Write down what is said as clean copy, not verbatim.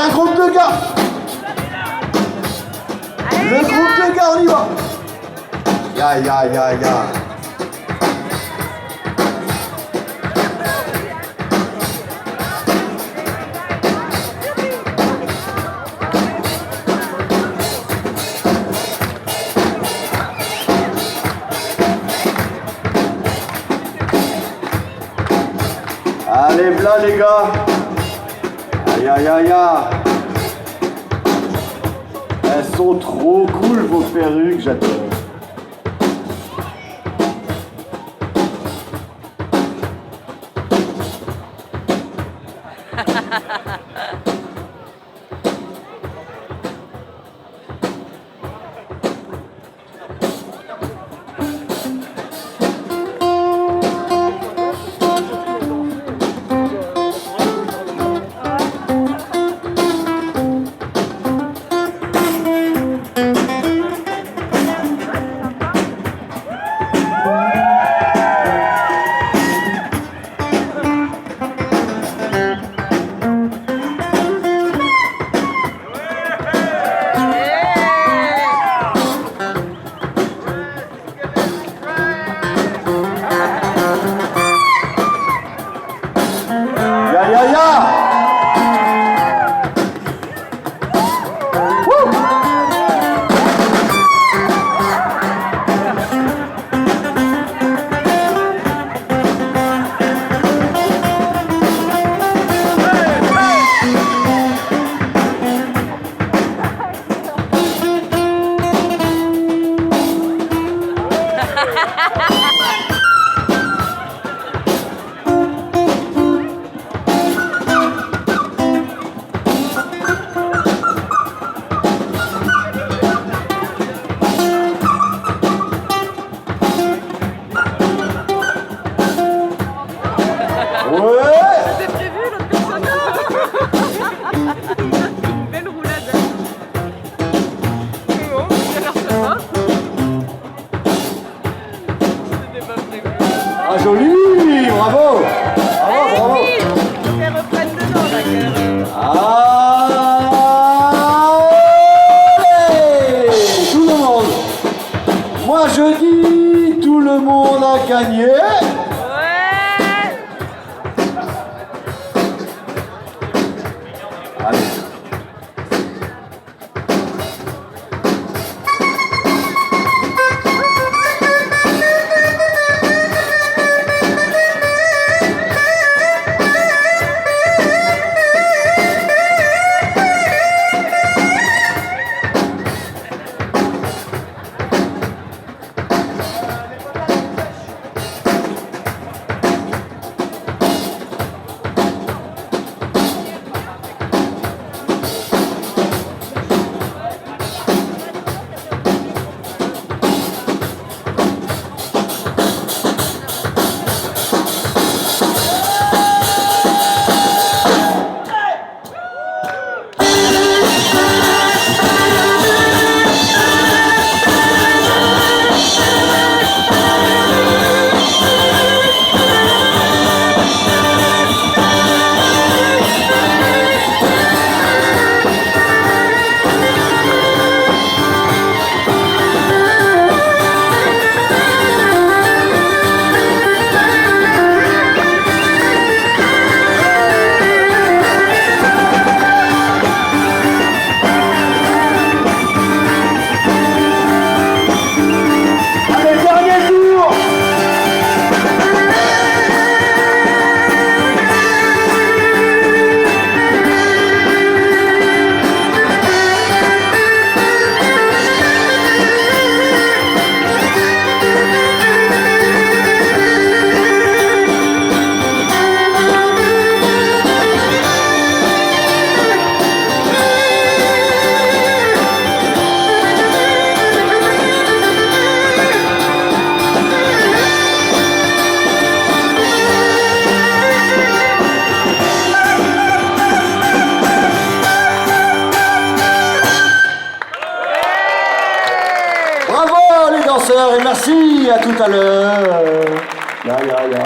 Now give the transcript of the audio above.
un groupe de gars. Le groupe de gars, on y va. Ya, ya, ya, ya. Allez, v'là les gars. Aïe, aïe, aïe, aïe. Elles sont trop cool vos perruques, j'adore. Ya, ya, ya. C'était prévu l'autre personne. Une belle roulade. Bon, ça a l'air sympa. C'était pas prévu. Ah, joli, bravo. Bravo, bravo. Qu'elle reprenne dedans là quand même. Allez, tout le monde. Moi je dis, tout le monde a gagné. Allez. Bravo les danseurs et merci, à tout à l'heure. Ya, ya, ya.